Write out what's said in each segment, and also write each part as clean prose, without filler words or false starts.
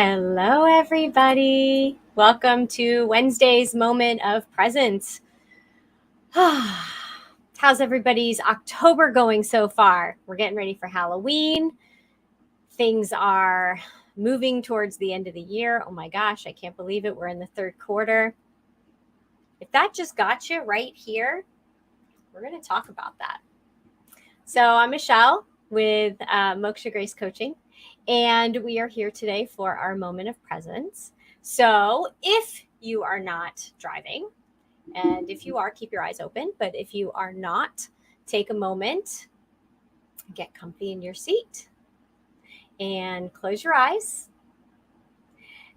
Hello, everybody. Welcome to Wednesday's Moment of Presence. How's everybody's October going so far? We're getting ready for Halloween. Things are moving towards the end of the year. Oh my gosh, I can't believe it. We're in the third quarter. If that just got you right here, we're going to talk about that. So I'm Michelle with Moksha Grace Coaching. And we are here today for our moment of presence. So if you are not driving, and if you are, keep your eyes open. But if you are not, take a moment, get comfy in your seat, and close your eyes.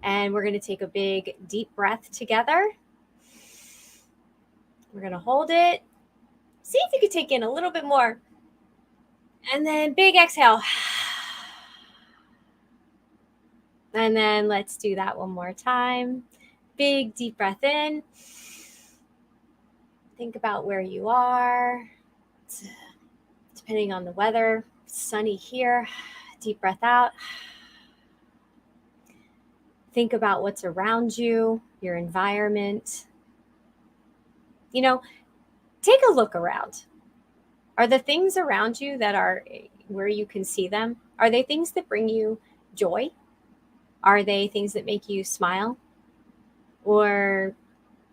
And we're going to take a big, deep breath together. We're going to hold it. See if you can take in a little bit more. And then big exhale. And then let's do that one more time. Big, deep breath in. Think about where you are. Depending on the weather, sunny here. Deep breath out. Think about what's around you, your environment. Take a look around. Are the things around you that are where you can see them, are they things that bring you joy? Are they things that make you smile? Or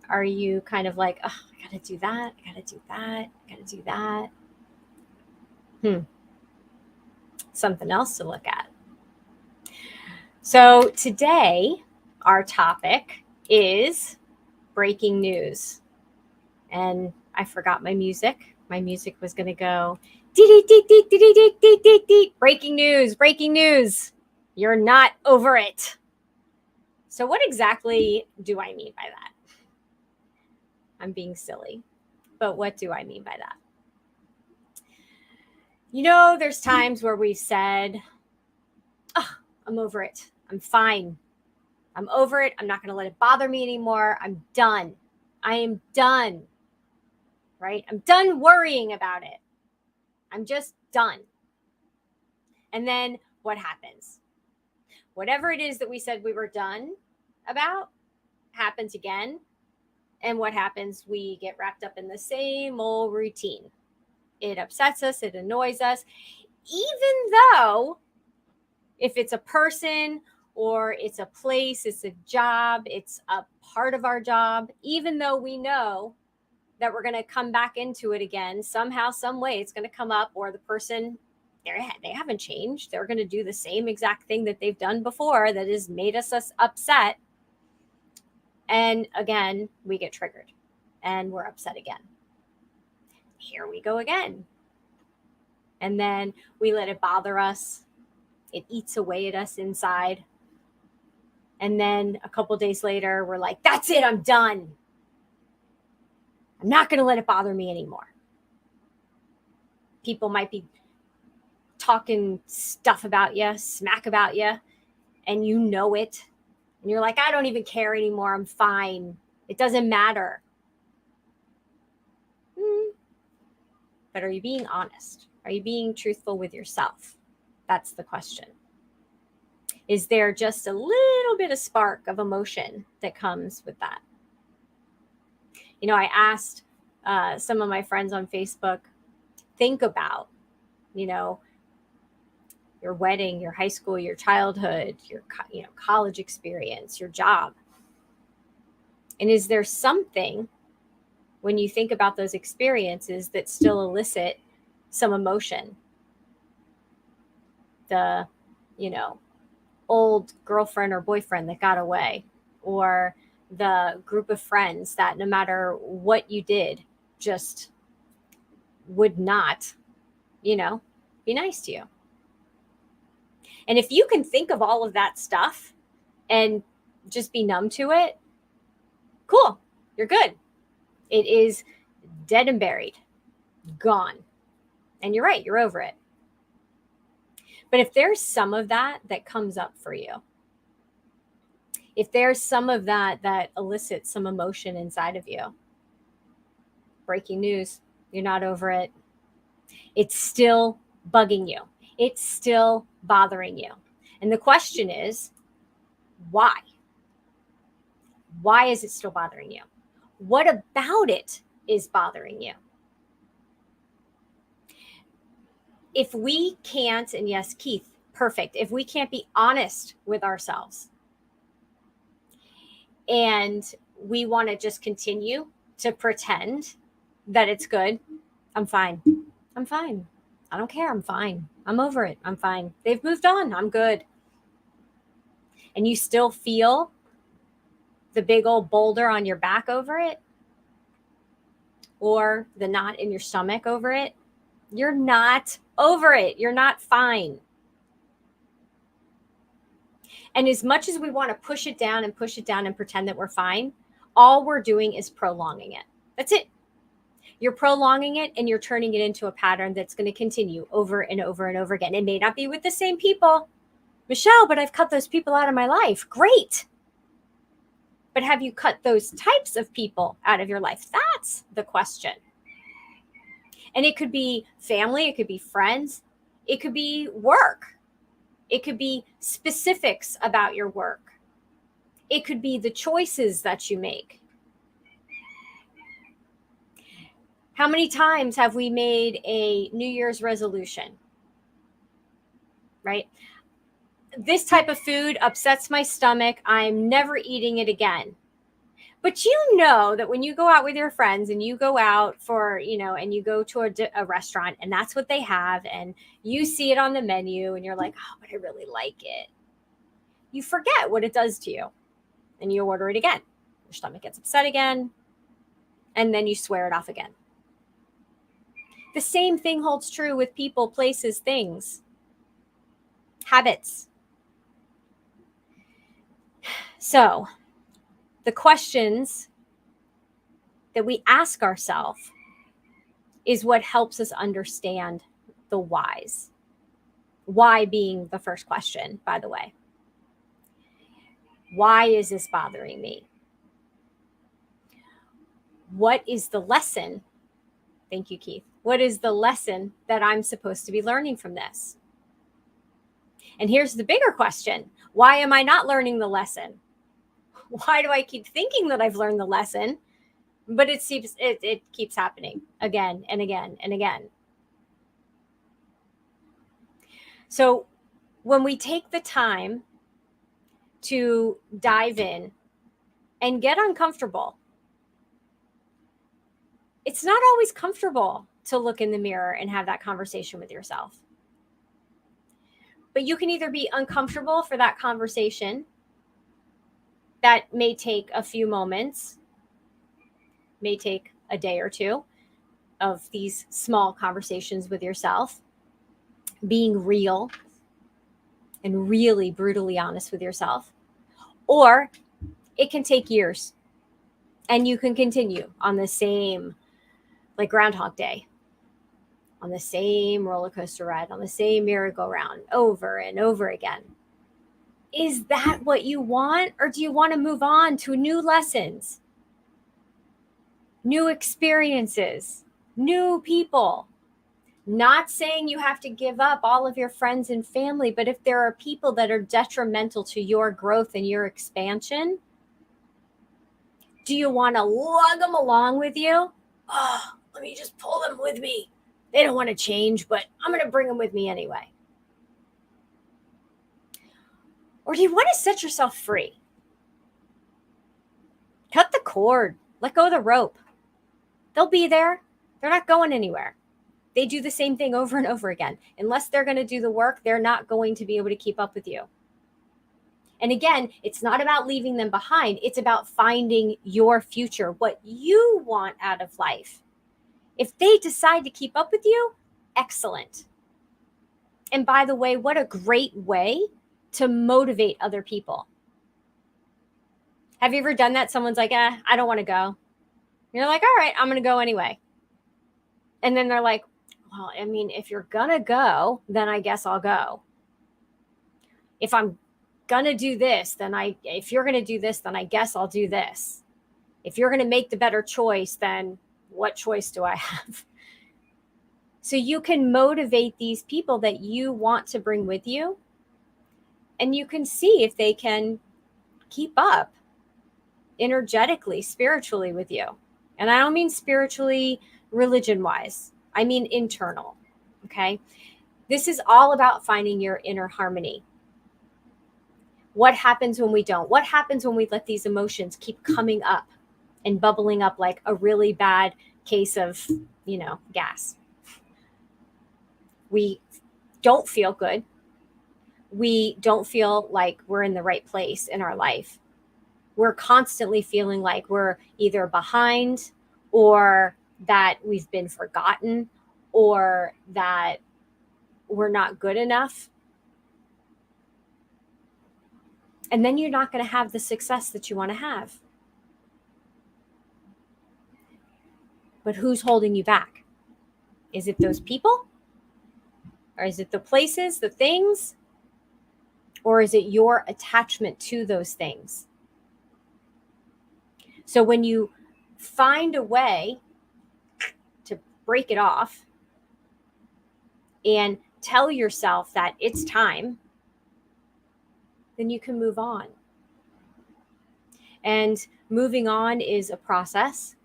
are you kind of like, oh, I got to do that. I got to do that. I got to do that. Something else to look at. So today, our topic is breaking news. And I forgot my music. My music was going to go, breaking news, breaking news. You're not over it. So what exactly do I mean by that? I'm being silly, but what do I mean by that? There's times where we've said, oh, I'm over it. I'm fine. I'm over it. I'm not going to let it bother me anymore. I'm done. I am done. Right? I'm done worrying about it. I'm just done. And then what happens? Whatever it is that we said we were done about happens again. And what happens? We get wrapped up in the same old routine. It upsets us. It annoys us. Even though if it's a person or it's a place, it's a job, it's a part of our job, even though we know that we're going to come back into it again, somehow, some way it's going to come up, or the person, they haven't changed. They're going to do the same exact thing that they've done before that has made us upset. And again, we get triggered and we're upset again. Here we go again. And then we let it bother us. It eats away at us inside. And then a couple days later, we're like, that's it, I'm done. I'm not going to let it bother me anymore. People might be talking stuff about you, smack about you, and you know it. And you're like, I don't even care anymore. I'm fine. It doesn't matter. But are you being honest? Are you being truthful with yourself? That's the question. Is there just a little bit of spark of emotion that comes with that? I asked some of my friends on Facebook, think about, your wedding, your high school, your childhood, your college experience, your job. And is there something when you think about those experiences that still elicit some emotion? The, old girlfriend or boyfriend that got away, or the group of friends that no matter what you did, just would not, be nice to you. And if you can think of all of that stuff and just be numb to it, cool, you're good. It is dead and buried, gone. And you're right, you're over it. But if there's some of that comes up for you, if there's some of that elicits some emotion inside of you, breaking news, you're not over it. It's still bugging you. It's still bothering you. And the question is, Why? Why is it still bothering you? What about it is bothering you? If we can't, and yes, Keith, perfect. If we can't be honest with ourselves and we want to just continue to pretend that it's good, I'm fine. I'm fine. I don't care. I'm fine. I'm over it. I'm fine. They've moved on. I'm good. And you still feel the big old boulder on your back over it, or the knot in your stomach over it, you're not over it. You're not fine. And as much as we want to push it down and push it down and pretend that we're fine, all we're doing is prolonging it. That's it. You're prolonging it and you're turning it into a pattern that's going to continue over and over and over again. It may not be with the same people, Michelle, but I've cut those people out of my life. Great. But have you cut those types of people out of your life? That's the question. And it could be family, it could be friends, it could be work. It could be specifics about your work. It could be the choices that you make. How many times have we made a New Year's resolution? Right? This type of food upsets my stomach. I'm never eating it again. But you know that when you go out with your friends and you go out for, and you go to a restaurant and that's what they have and you see it on the menu and you're like, oh, but I really like it. You forget what it does to you and you order it again. Your stomach gets upset again and then you swear it off again. The same thing holds true with people, places, things, habits. So the questions that we ask ourselves is what helps us understand the whys. Why being the first question, by the way. Why is this bothering me? What is the lesson? Thank you, Keith. What is the lesson that I'm supposed to be learning from this? And here's the bigger question. Why am I not learning the lesson? Why do I keep thinking that I've learned the lesson, but it keeps happening again and again and again? So when we take the time to dive in and get uncomfortable, it's not always comfortable to look in the mirror and have that conversation with yourself. But you can either be uncomfortable for that conversation. That may take a few moments, may take a day or two of these small conversations with yourself, being real and really brutally honest with yourself. Or it can take years and you can continue on the same, like Groundhog Day, on the same roller coaster ride, on the same merry-go-round over and over again. Is that what you want? Or do you want to move on to new lessons, new experiences, new people? Not saying you have to give up all of your friends and family, but if there are people that are detrimental to your growth and your expansion, do you want to lug them along with you? Oh, let me just pull them with me. They don't want to change, but I'm going to bring them with me anyway. Or do you want to set yourself free? Cut the cord. Let go of the rope. They'll be there. They're not going anywhere. They do the same thing over and over again. Unless they're going to do the work, they're not going to be able to keep up with you. And again, it's not about leaving them behind. It's about finding your future, what you want out of life. If they decide to keep up with you, excellent. And by the way, what a great way to motivate other people. Have you ever done that? Someone's like, I don't want to go. You're like, all right, I'm going to go anyway. And then they're like, well, I mean, if you're going to go, then I guess I'll go. If I'm going to do this, if you're going to do this, then I guess I'll do this. If you're going to make the better choice, then what choice do I have? So you can motivate these people that you want to bring with you. And you can see if they can keep up energetically, spiritually with you. And I don't mean spiritually, religion-wise. I mean internal, okay? This is all about finding your inner harmony. What happens when we don't? What happens when we let these emotions keep coming up and bubbling up like a really bad case of, gas? We don't feel good. We don't feel like we're in the right place in our life. We're constantly feeling like we're either behind, or that we've been forgotten, or that we're not good enough. And then you're not going to have the success that you want to have. But who's holding you back? Is it those people? Or is it the places, the things? Or is it your attachment to those things? So when you find a way to break it off and tell yourself that it's time, then you can move on. And moving on is a process.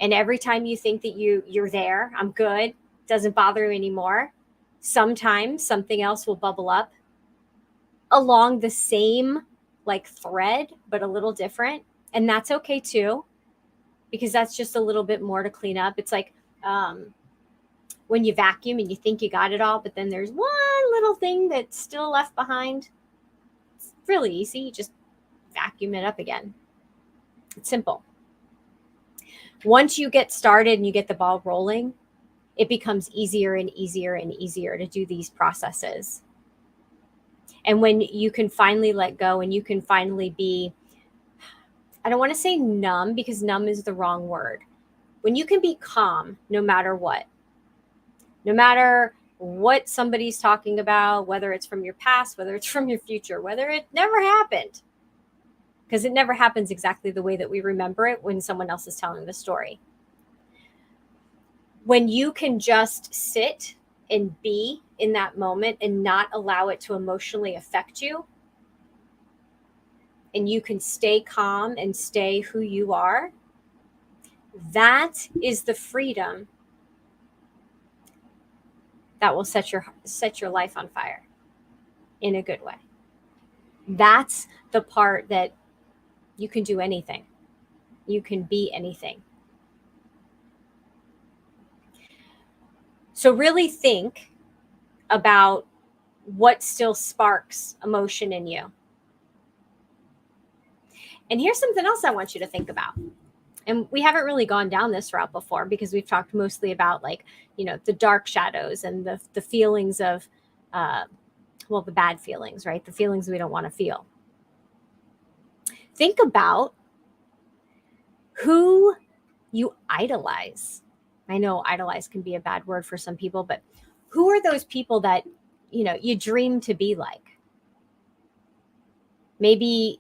And every time you think that you're there, I'm good, doesn't bother you anymore, sometimes something else will bubble up along the same thread, but a little different. And that's okay too, because that's just a little bit more to clean up. It's like when you vacuum and you think you got it all, but then there's one little thing that's still left behind. It's really easy. You just vacuum it up again. It's simple. Once you get started and you get the ball rolling, it becomes easier and easier and easier to do these processes. And when you can finally let go and you can finally be, I don't want to say numb, because numb is the wrong word. When you can be calm no matter what somebody's talking about, whether it's from your past, whether it's from your future, whether it never happened, because it never happens exactly the way that we remember it when someone else is telling the story. When you can just sit and be in that moment and not allow it to emotionally affect you, and you can stay calm and stay who you are, that is the freedom that will set your life on fire in a good way. That's the part that you can do anything. You can be anything. So really think about what still sparks emotion in you. And here's something else I want you to think about. And we haven't really gone down this route before, because we've talked mostly about the dark shadows and the feelings of, the bad feelings, right? The feelings we don't want to feel. Think about who you idolize. I know idolize can be a bad word for some people, but who are those people that, you dream to be like? Maybe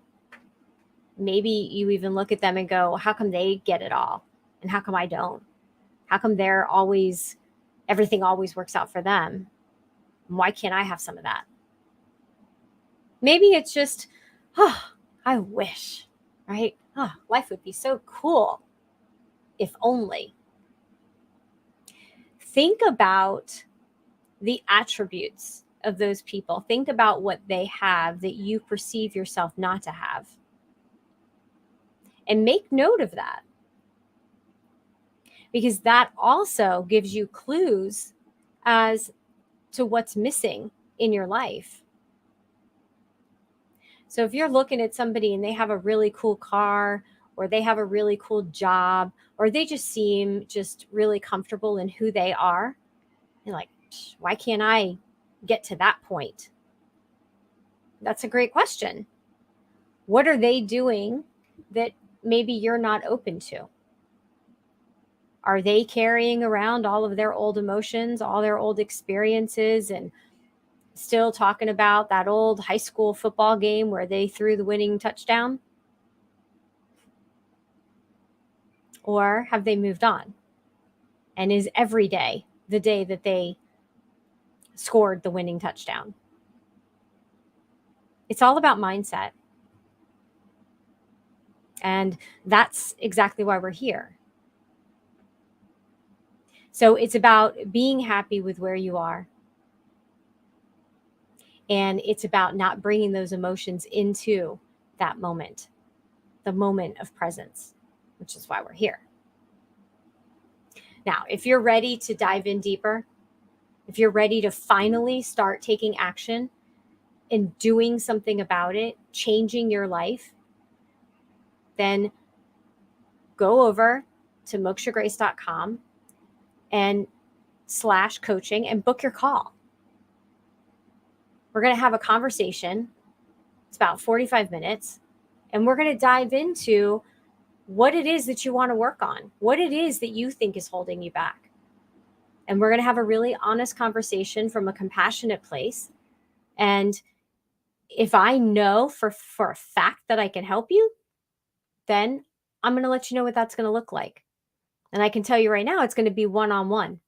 you even look at them and go, how come they get it all? And how come I don't? How come everything always works out for them? Why can't I have some of that? Maybe it's just, I wish, right? Life would be so cool if only. Think about the attributes of those people. Think about what they have that you perceive yourself not to have. And make note of that, because that also gives you clues as to what's missing in your life. So if you're looking at somebody and they have a really cool car, or they have a really cool job, or they just seem just really comfortable in who they are, you're like, why can't I get to that point? That's a great question. What are they doing that maybe you're not open to? Are they carrying around all of their old emotions, all their old experiences, and still talking about that old high school football game where they threw the winning touchdown? Or have they moved on? And is every day the day that they scored the winning touchdown? It's all about mindset. And that's exactly why we're here. So it's about being happy with where you are. And it's about not bringing those emotions into that moment, the moment of presence, which is why we're here. Now, if you're ready to dive in deeper, if you're ready to finally start taking action and doing something about it, changing your life, then go over to mokshagrace.com and /coaching and book your call. We're going to have a conversation. It's about 45 minutes. And we're going to dive into what it is that you want to work on, what it is that you think is holding you back. And we're going to have a really honest conversation from a compassionate place. And if I know for a fact that I can help you, then I'm going to let you know what that's going to look like. And I can tell you right now, it's going to be one-on-one.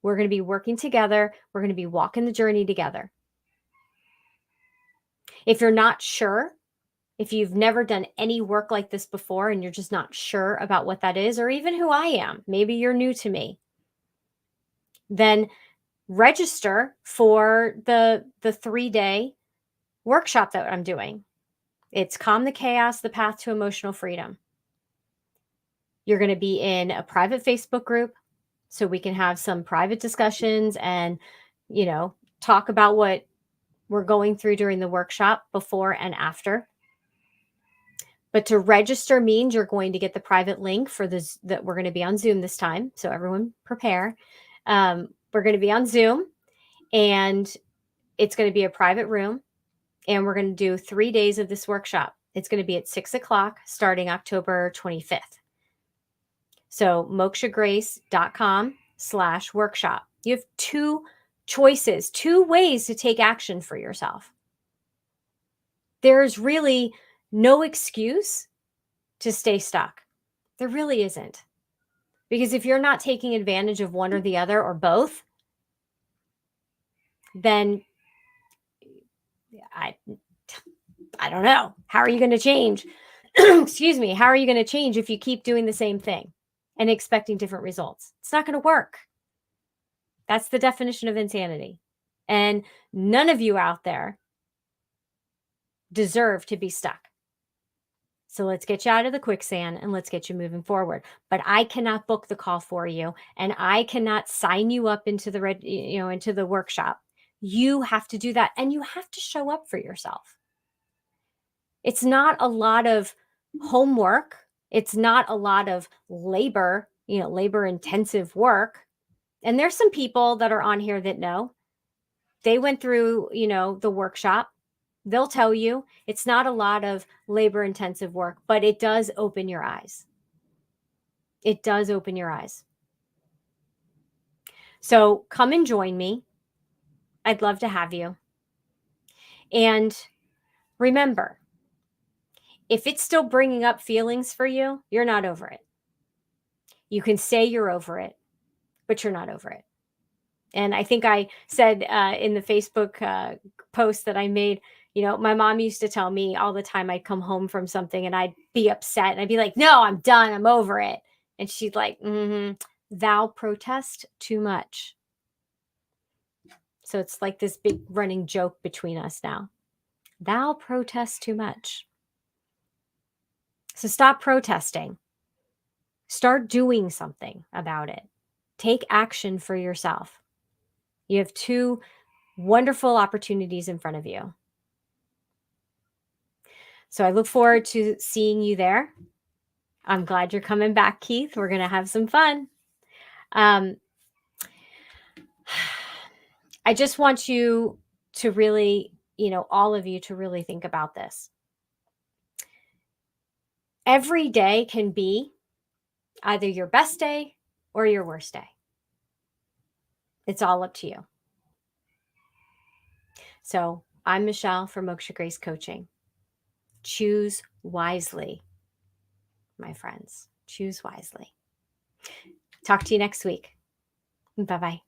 We're going to be working together. We're going to be walking the journey together. If you're not sure, if you've never done any work like this before and you're just not sure about what that is, or even who I am, maybe you're new to me, then register for the 3-day workshop that I'm doing. It's Calm the Chaos, the Path to Emotional Freedom. You're going to be in a private Facebook group so we can have some private discussions and, talk about what we're going through during the workshop before and after. But to register means you're going to get the private link for this, that we're going to be on Zoom this time. So everyone prepare. We're going to be on Zoom and it's going to be a private room. And we're going to do 3 days of this workshop. It's going to be at 6:00 starting October 25th. So mokshagrace.com/workshop. You have 2 choices, 2 ways to take action for yourself. There's really no excuse to stay stuck. There really isn't. Because if you're not taking advantage of one or the other or both, then I don't know. How are you going to change? Excuse me. How are you going to change if you keep doing the same thing and expecting different results? It's not going to work. That's the definition of insanity. And none of you out there deserve to be stuck. So let's get you out of the quicksand and let's get you moving forward. But I cannot book the call for you and I cannot sign you up into the into the workshop. You have to do that and you have to show up for yourself. It's not a lot of homework. It's not a lot of labor, labor intensive work. And there's some people that are on here that know. They went through, the workshop. They'll tell you it's not a lot of labor intensive work, but it does open your eyes. It does open your eyes. So come and join me. I'd love to have you. And remember, if it's still bringing up feelings for you, you're not over it. You can say you're over it, but you're not over it. And I think I said in the Facebook post that I made, my mom used to tell me all the time I'd come home from something and I'd be upset and I'd be like, no, I'm done. I'm over it. And she'd like, thou protest too much. So it's like this big running joke between us now. Thou protest too much. So stop protesting. Start doing something about it. Take action for yourself. You have 2 wonderful opportunities in front of you. So I look forward to seeing you there. I'm glad you're coming back, Keith. We're going to have some fun. I just want you to really, all of you to really think about this. Every day can be either your best day or your worst day. It's all up to you. So I'm Michelle from Moksha Grace Coaching. Choose wisely, my friends. Choose wisely. Talk to you next week. Bye-bye.